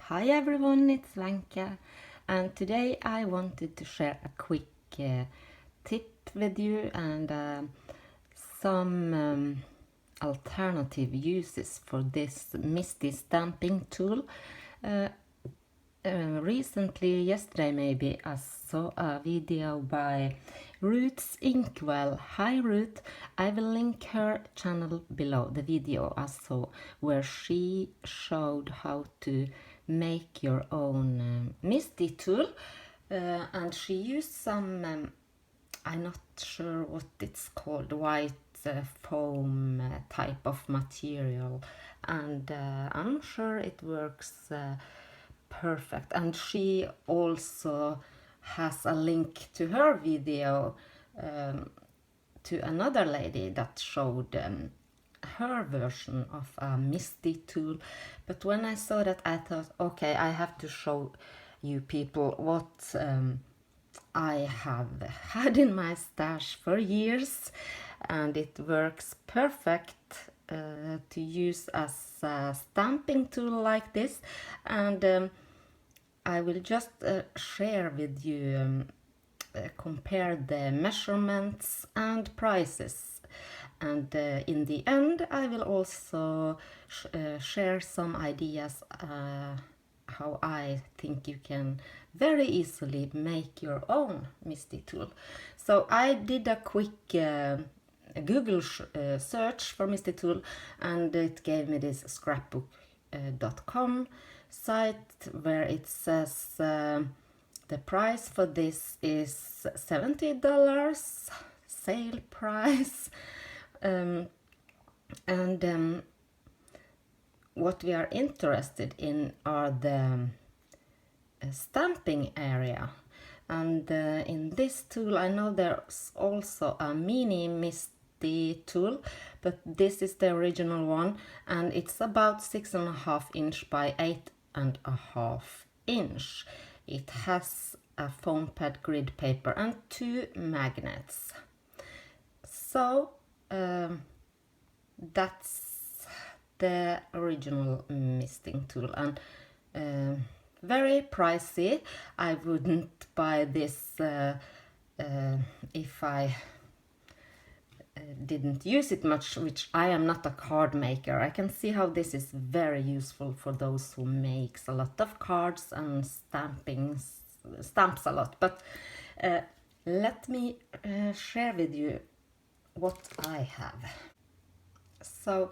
Hi everyone, it's Vanka, and today I wanted to share a quick tip with you and some alternative uses for this Misti stamping tool. Recently, yesterday maybe, I saw a video by Ruth's Inkwell. Hi Ruth, I will link her channel below the video I saw where she showed how to make your own Misti tool, and she used some I'm not sure what it's called, white foam type of material, and I'm sure it works perfect. And she also has a link to her video to another lady that showed her version of a Misti tool. But when I saw that, I thought, okay, I have to show you people what I have had in my stash for years, and it works perfect to use as a stamping tool like this. And I will just share with you, compare the measurements and prices, and in the end I will also share some ideas how I think you can very easily make your own Misti tool. So I did a quick Google search for Misti tool, and it gave me this scrapbook.com site where it says the price for this is $70 sale price, and what we are interested in are the stamping area. And in this tool, I know there's also a mini Misti tool, but this is the original one, and it's about 6.5 inch by 8.5 inch. It has a foam pad grid paper and 2 magnets. So that's the original misting tool, and very pricey. I wouldn't buy this if I didn't use it much, which I am not a card maker. I can see how this is very useful for those who makes a lot of cards and stamps a lot. But let me share with you what I have. So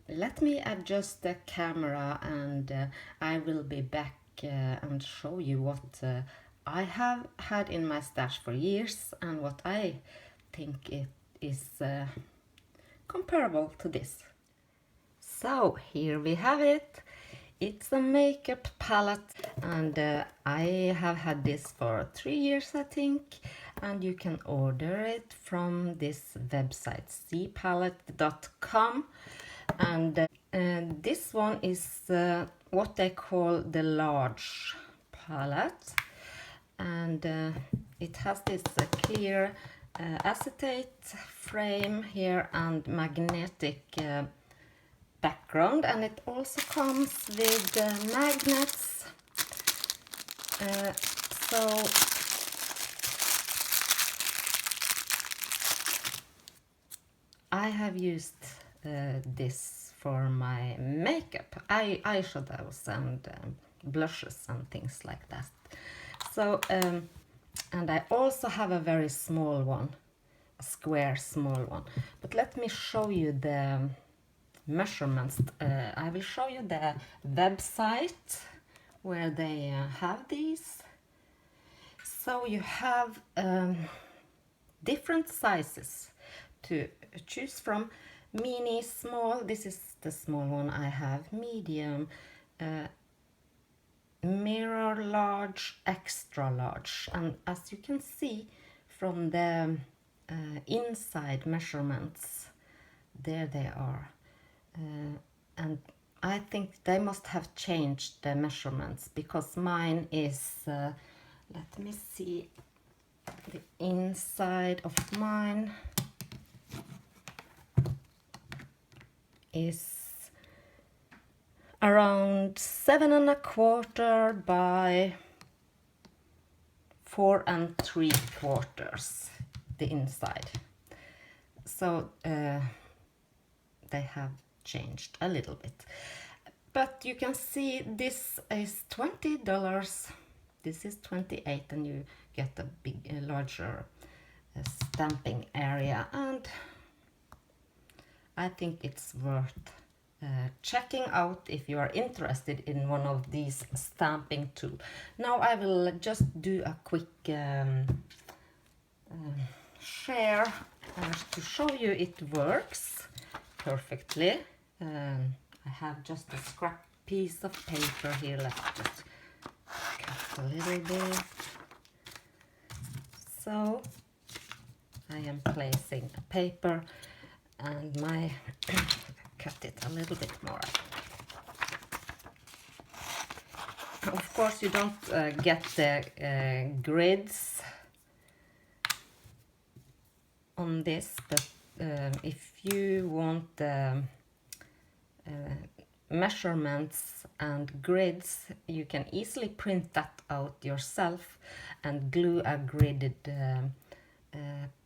let me adjust the camera, and I will be back and show you what I have had in my stash for years and what I think it is comparable to this. So here we have it. It's a makeup palette, and I have had this for 3 years, I think, and you can order it from this website, cpalette.com. And this one is what they call the large palette, and it has this clear acetate frame here and magnetic background, and it also comes with magnets. So I have used this for my makeup, eyeshadows and blushes and things like that. So and I also have a very small one, a square small one, but let me show you the measurements. I will show you the website where they have these. So you have different sizes to choose from: mini, small, this is the small one I have, medium, mirror, large, extra large. And as you can see from the inside measurements, there they are. And I think they must have changed the measurements, because mine is, let me see, the inside of mine is around 7¼ by 4¾ the inside. So they have changed a little bit. But you can see this is $20. This is 28, and you get a larger stamping area, and I think it's worth checking out if you are interested in one of these stamping tools. Now I will just do a quick share to show you it works perfectly. I have just a scrap piece of paper here. Let's just cut a little bit. So I am placing a paper and cut it a little bit more. Of course you don't get the grids on this, but if you want the measurements and grids, you can easily print that out yourself and glue a gridded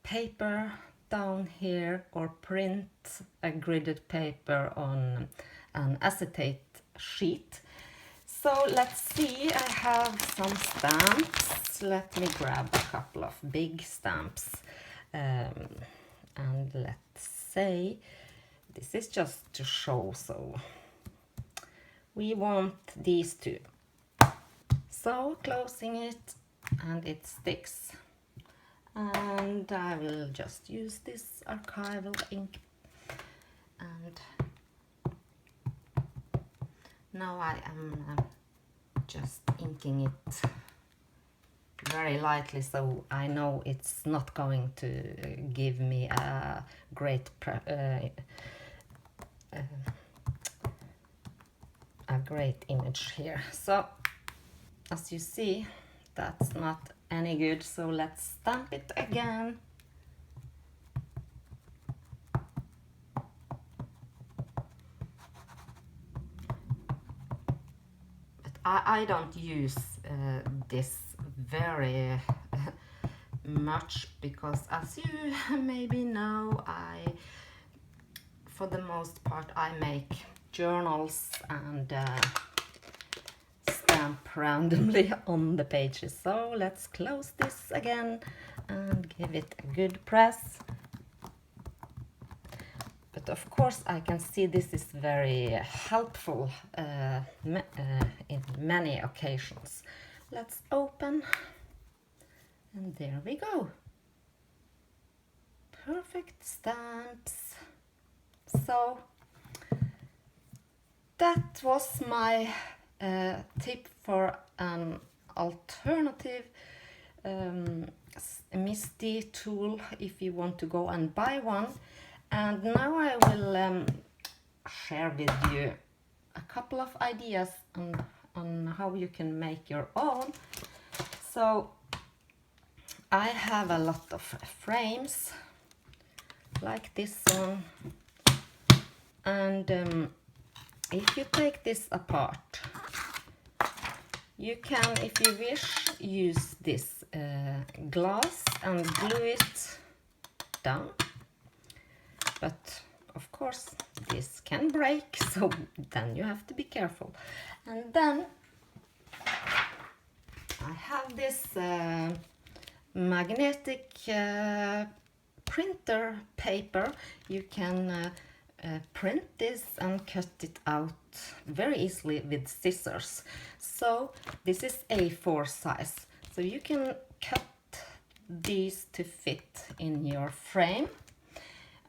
paper down here, or print a gridded paper on an acetate sheet. So let's see, I have some stamps. Let me grab a couple of big stamps, and let's say this is just to show, so we want these two. So closing it, and it sticks. And I will just use this archival ink, and now I am just inking it very lightly, so I know it's not going to give me a great image here. So as you see, that's not any good, so let's stamp it again. But I don't use this very much, because as you maybe know, for the most part I make journals and stamp randomly on the pages. So let's close this again and give it a good press. But of course I can see this is very helpful in many occasions. Let's open, and there we go. Perfect stamps. So that was my tip for an alternative Misti tool if you want to go and buy one. And now I will share with you a couple of ideas on how you can make your own. So I have a lot of frames like this one, and if you take this apart, you can, if you wish, use this glass and glue it down. But of course this can break, so then you have to be careful. And then I have this magnetic printer paper. You can print this and cut it out very easily with scissors. So this is A4 size, so you can cut these to fit in your frame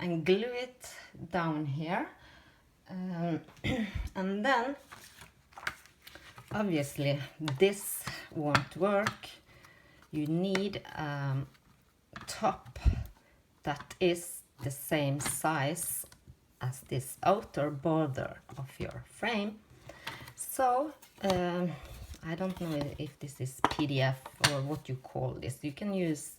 and glue it down here. And then obviously this won't work. You need a top that is the same size as this outer border of your frame. So I don't know if this is PDF or what you call this. You can use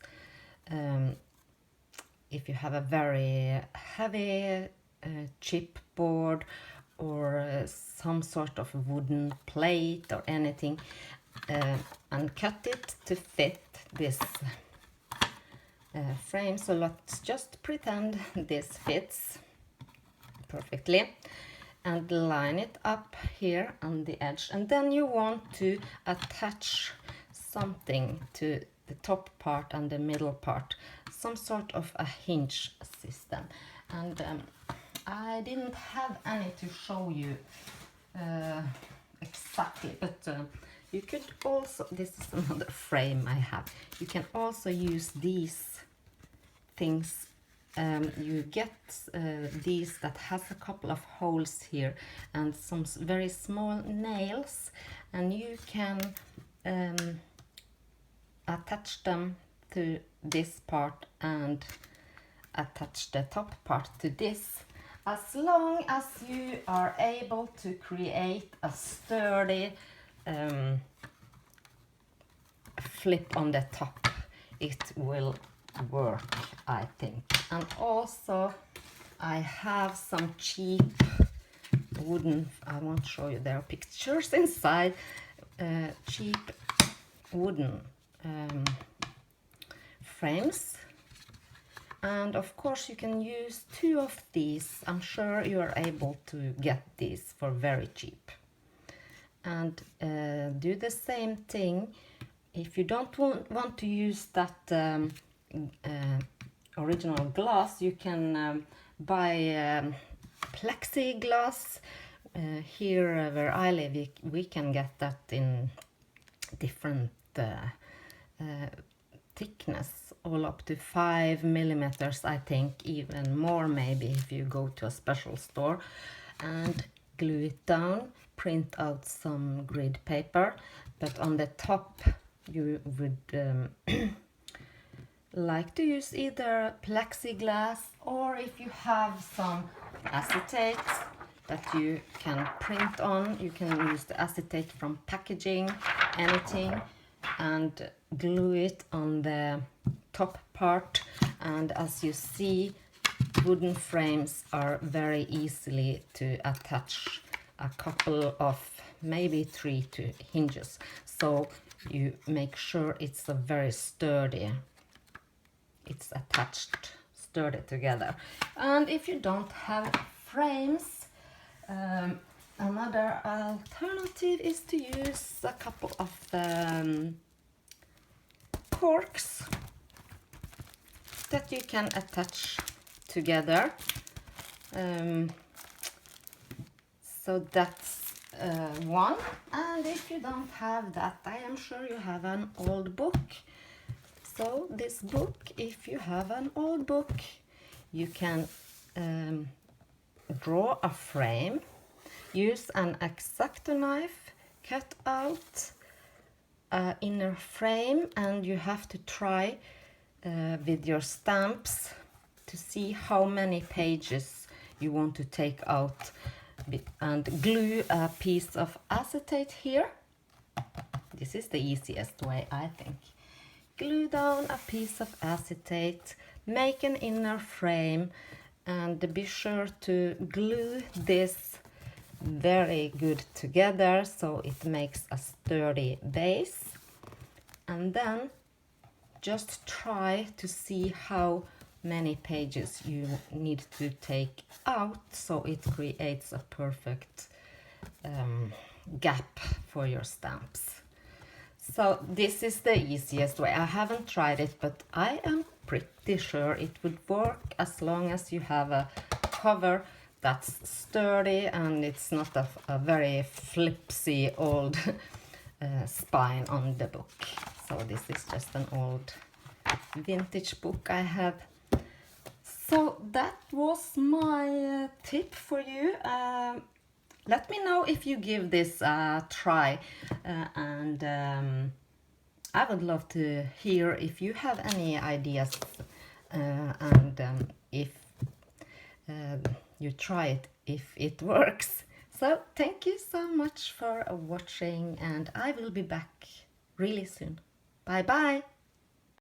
if you have a very heavy chipboard, or some sort of wooden plate or anything, and cut it to fit this frame. So let's just pretend this fits perfectly and line it up here on the edge, and then you want to attach something to the top part and the middle part, some sort of a hinge system. And I didn't have any to show you exactly, but you could also, this is another frame I have, you can also use these things. You get these that has a couple of holes here and some very small nails, and you can attach them to this part and attach the top part to this, as long as you are able to create a sturdy flip on the top. It will work, I think. And also I have some cheap wooden, I won't show you, there are pictures inside, cheap wooden frames. And of course you can use 2 of these. I'm sure you are able to get these for very cheap. And do the same thing. If you don't want to use that original glass, you can buy plexiglass. Here where I live, we can get that in different thickness, all up to 5 millimeters, I think, even more maybe if you go to a special store, and glue it down, print out some grid paper, but on the top you would like to use either plexiglass, or if you have some acetate that you can print on, you can use the acetate from packaging, anything, and glue it on the top part. And as you see, wooden frames are very easily to attach, a couple of maybe 3 to hinges, so you make sure it's a very sturdy, it's attached sturdy together. And if you don't have frames, another alternative is to use a couple of corks that you can attach together. So that's one. And if you don't have that, I am sure you have an old book. So this book, if you have an old book, you can draw a frame, use an X-Acto knife, cut out an inner frame, and you have to try with your stamps to see how many pages you want to take out, and glue a piece of acetate here. This is the easiest way, I think. Glue down a piece of acetate, make an inner frame, and be sure to glue this very good together so it makes a sturdy base. And then just try to see how many pages you need to take out so it creates a perfect gap for your stamps. So this is the easiest way. I haven't tried it, but I am pretty sure it would work as long as you have a cover that's sturdy and it's not a very flipsy old spine on the book. So this is just an old vintage book I have. So that was my tip for you. Let me know if you give this a try, and I would love to hear if you have any ideas, and if you try it, if it works. So thank you so much for watching, and I will be back really soon. Bye bye.